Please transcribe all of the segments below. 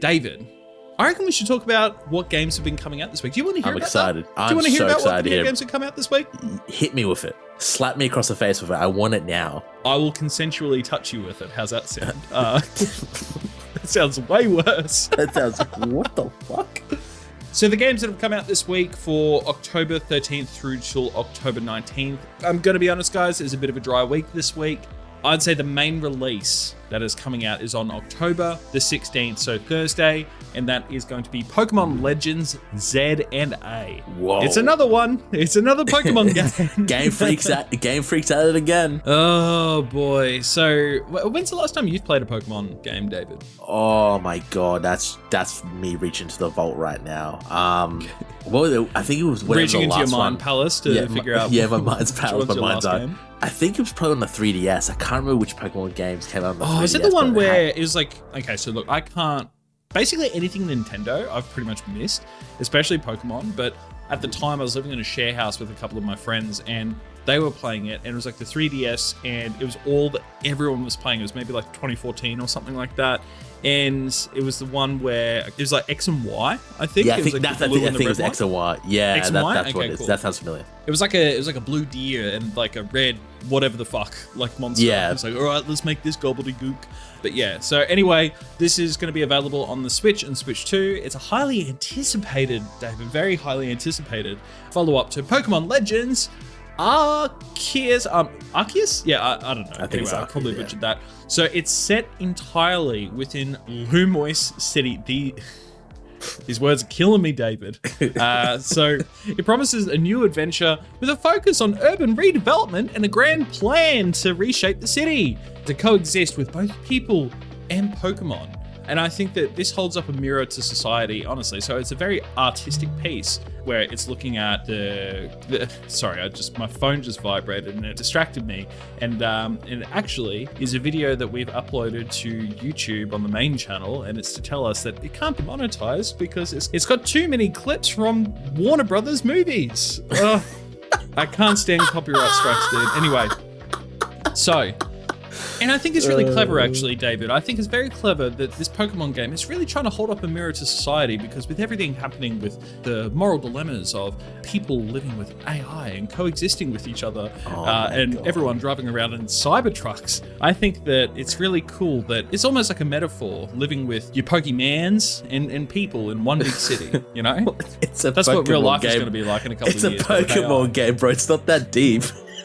David, I reckon we should talk about what games have been coming out this week. Do you want to hear I'm about excited. that? Do you want to hear about what video games have come out this week? Hit me with it. Slap me across the face with it. I want it now. I will consensually touch you with it. How's that sound? That sounds way worse. That sounds, what the fuck? So the games that have come out this week for October 13th through till October 19th. I'm going to be honest, guys, it's a bit of a dry week this week. I'd say the main release that is coming out is on October the 16th, so Thursday, and that is going to be Pokémon Legends Z and A. Whoa. It's another one. It's another Pokemon game. Game freaks at it again. Oh boy. So when's the last time you've played a Pokemon game, David? Oh my god, that's me reaching to the vault right now. What was it? I think it was reaching into your mind one. palace to figure out. Yeah, my mind's palace, my mind's game. I think it was probably on the 3DS. I can't remember which Pokemon games came out on the 3DS. Oh, is it the one where it was like, okay, so look, I can't, basically anything Nintendo I've pretty much missed, especially Pokemon, but at the time I was living in a share house with a couple of my friends and they were playing it, and it was like the 3DS, and it was all that everyone was playing. It was maybe like 2014 or something like that, and it was the one where it was like X and Y, I think. Yeah, I it think, was like I think it was X and Y. Yeah, X and Y? that's Okay, what it is. cool. That sounds familiar. It was like a blue deer and like a red whatever the fuck like monster. Yeah. It's like, all right, let's make this gobbledygook. But yeah, so anyway, this is going to be available on the Switch and Switch 2. It's a highly anticipated, David, very highly anticipated follow-up to Pokemon Legends. Arceus? Yeah, I don't know. I think anyway, it's I probably Arceus, butchered that. So it's set entirely within Lumiose City. These words are killing me, David. So it promises a new adventure with a focus on urban redevelopment and a grand plan to reshape the city to coexist with both people and Pokemon. And I think that this holds up a mirror to society, honestly. So it's a very artistic piece where it's looking at my phone just vibrated and it distracted me. And it actually is a video that we've uploaded to YouTube on the main channel, and it's to tell us that it can't be monetized because it's got too many clips from Warner Brothers movies. I can't stand copyright strikes, dude. Anyway, so... And I think it's really clever, actually, David. I think it's very clever that this Pokemon game is really trying to hold up a mirror to society, because with everything happening with the moral dilemmas of people living with AI and coexisting with each other, and everyone driving around in Cybertrucks, I think that it's really cool that it's almost like a metaphor, living with your Pokemans and people in one big city, you know? That's what real life is going to be like in a couple of years. It's a Pokemon game, bro. It's not that deep.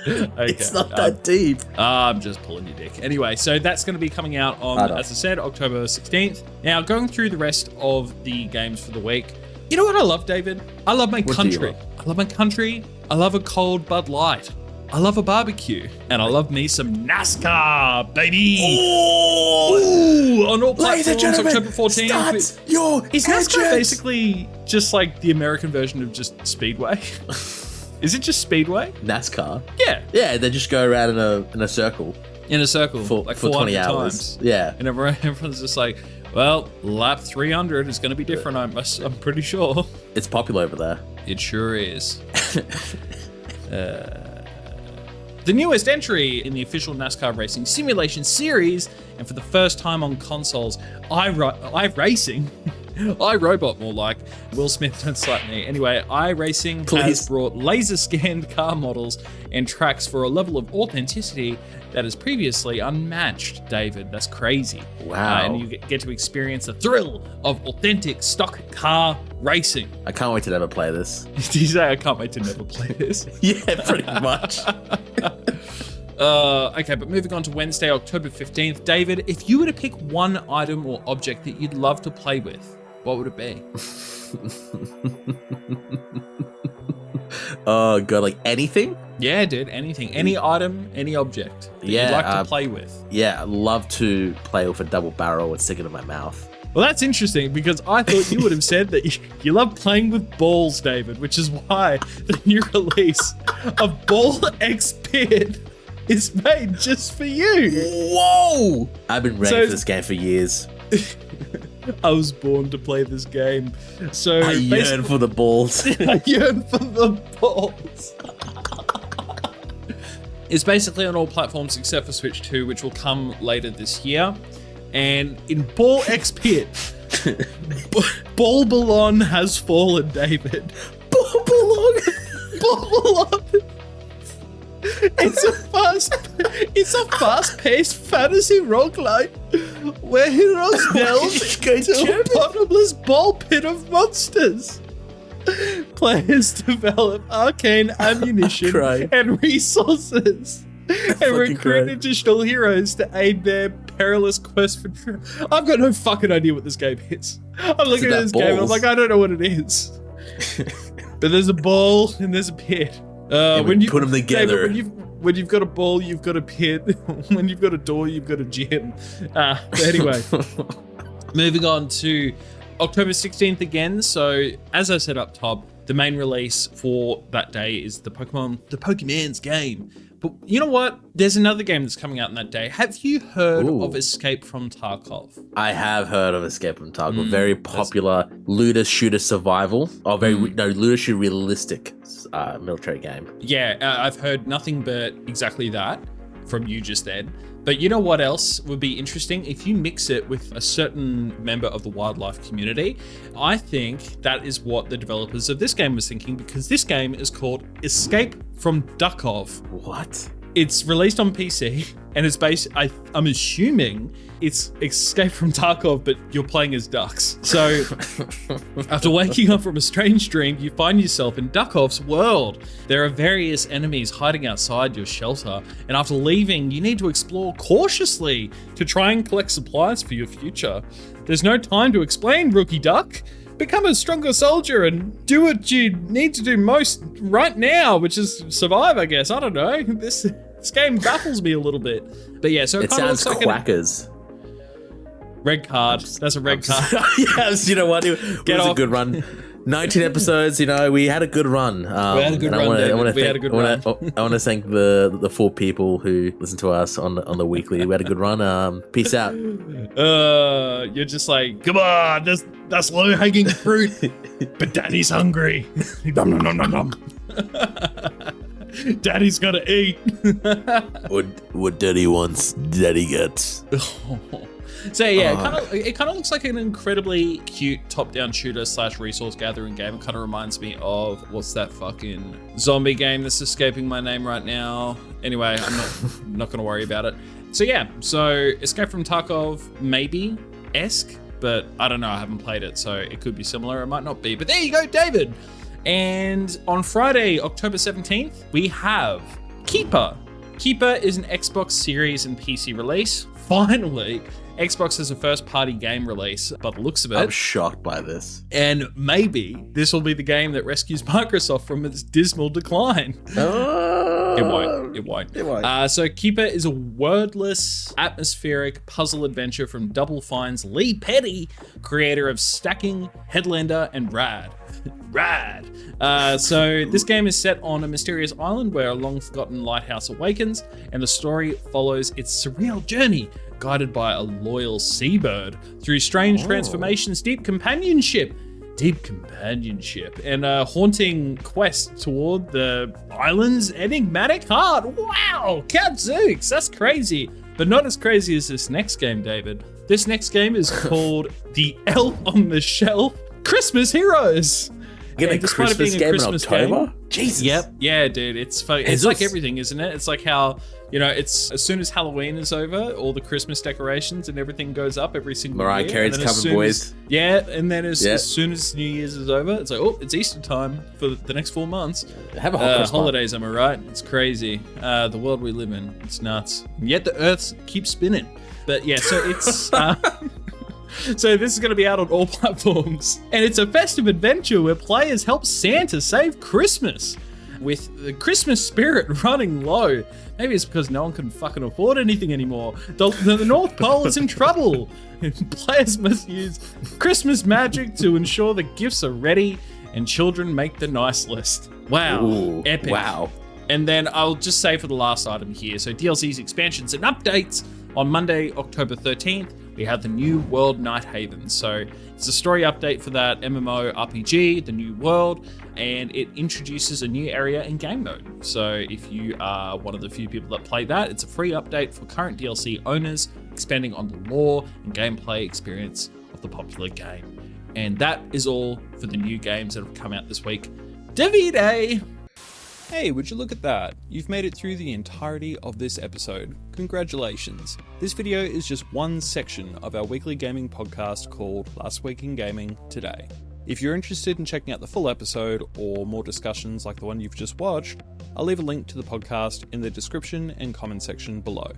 Okay. It's not that deep. I'm just pulling your dick. Anyway, so that's going to be coming out on, as I said, October 16th. Now, going through the rest of the games for the week, you know what I love, David? I love my country. I love my country. I love a cold Bud Light. I love a barbecue. And I love me some NASCAR, baby. Ooh, on all platforms, October 14th. Is NASCAR basically just like the American version of just Speedway? Is it just Speedway? NASCAR? Yeah. Yeah, they just go around in a circle. In a circle. For, like for 20 hours. Times. Yeah. And everyone's just like, well, lap 300 is going to be different, I'm pretty sure. It's popular over there. It sure is. The newest entry in the official NASCAR racing simulation series, and for the first time on consoles, iRacing... iRobot, more like. Will Smith, don't slap me. Anyway, iRacing has brought laser-scanned car models and tracks for a level of authenticity that is previously unmatched, David. That's crazy. Wow. And you get to experience the thrill of authentic stock car racing. I can't wait to never play this. Did you say I can't wait to never play this? Yeah, pretty much. Okay, but moving on to Wednesday, October 15th. David, if you were to pick one item or object that you'd love to play with, what would it be? Oh, God, like anything? Yeah, dude, anything. Any item, any object that you'd like to play with. Yeah, I'd love to play with a double barrel and stick it in my mouth. Well, that's interesting, because I thought you would have said that you love playing with balls, David, which is why the new release of Ball X Pit is made just for you. Whoa! I've been ready for this game for years. I was born to play this game. So I yearn for the balls. I yearn for the balls. It's basically on all platforms except for Switch 2, which will come later this year. And in Ball X Pit, Bulbalon has fallen, David. Bulbalon. Bulbalon. It's a fast-paced fantasy roguelite where heroes delve into a bottomless ball pit of monsters. Players develop arcane ammunition and resources and recruit additional heroes to aid their perilous quest for truth. I've got no fucking idea what this game is. I'm looking at this game and I'm like, I don't know what it is. But there's a ball and there's a pit. When you put them together. David, when you've got a ball, you've got a pit. When you've got a door, you've got a gym. But anyway, moving on to October 16th again. So as I said up top, the main release for that day is the Pokemon's game. But you know what? There's another game that's coming out on that day. Have you heard of Escape from Tarkov? I have heard of Escape from Tarkov. Very popular looter shooter survival. Looter shooter realistic military game. Yeah, I've heard nothing but exactly that from you just then. But you know what else would be interesting? If you mix it with a certain member of the wildlife community, I think that is what the developers of this game was thinking, because this game is called Escape from Duckov. What? It's released on PC and it's based, I'm assuming it's Escape from Tarkov, but you're playing as ducks. So after waking up from a strange dream, you find yourself in Duckov's world. There are various enemies hiding outside your shelter, and after leaving, you need to explore cautiously to try and collect supplies for your future. There's no time to explain, rookie duck. Become a stronger soldier and do what you need to do most right now, which is survive, I guess. I don't know. This game baffles me a little bit. But yeah, so it sounds like quackers. Red card. That's a red card. Yes, you know what? It was a good run. 19 episodes, we had a good run. We had a good run. I want to thank the 4 people who listen to us on the weekly. We had a good run. Peace out. You're just like, come on, that's low-hanging fruit, but Daddy's hungry. Nom, nom, nom, nom, nom. Daddy's gotta eat. What Daddy wants, Daddy gets. So yeah, it kind of looks like an incredibly cute top-down shooter / resource gathering game. It kind of reminds me of, what's that fucking zombie game that's escaping my name right now? Anyway, I'm not gonna worry about it. So yeah, Escape from Tarkov, maybe esque, but I don't know. I haven't played it, so it could be similar. It might not be. But there you go, David. And on Friday, October 17th, we have Keeper. Keeper is an Xbox Series and PC release. Finally, Xbox has a first-party game release, by the looks of it. I'm shocked by this. And maybe this will be the game that rescues Microsoft from its dismal decline. It won't. So Keeper is a wordless, atmospheric puzzle adventure from Double Fine's Lee Petty, creator of Stacking, Headlander, and Rad. So this game is set on a mysterious island where a long-forgotten lighthouse awakens, and the story follows its surreal journey, guided by a loyal seabird through strange transformations, deep companionship, and a haunting quest toward the island's enigmatic heart. Wow, Gadzooks, that's crazy. But not as crazy as this next game, David. This next game is called The Elf on the Shelf Christmas Heroes. Get a Christmas game in October? Jesus. Yep. Yeah, dude. It's like everything, isn't it? It's like how, it's as soon as Halloween is over, all the Christmas decorations and everything goes up every single year. Mariah Carey's Cover Boys. And then as soon as New Year's is over, it's like, it's Easter time for the next 4 months. Have a whole holidays, am I right? It's crazy. The world we live in, it's nuts. And yet the Earth keeps spinning. But yeah, so it's... So this is going to be out on all platforms. And it's a festive adventure where players help Santa save Christmas, with the Christmas spirit running low. Maybe it's because no one can fucking afford anything anymore. The North Pole is in trouble. And players must use Christmas magic to ensure the gifts are ready and children make the nice list. Wow. Ooh, epic. Wow. And then I'll just say for the last item here, so DLCs, expansions, and updates. On Monday, October 13th, we have the New World Nighthaven. So it's a story update for that MMO RPG, the New World, and it introduces a new area and game mode. So if you are one of the few people that play that, it's a free update for current DLC owners, expanding on the lore and gameplay experience of the popular game. And that is all for the new games that have come out this week. Davide! Hey, would you look at that? You've made it through the entirety of this episode. Congratulations. This video is just one section of our weekly gaming podcast called Last Week in Gaming Today. If you're interested in checking out the full episode or more discussions like the one you've just watched, I'll leave a link to the podcast in the description and comment section below.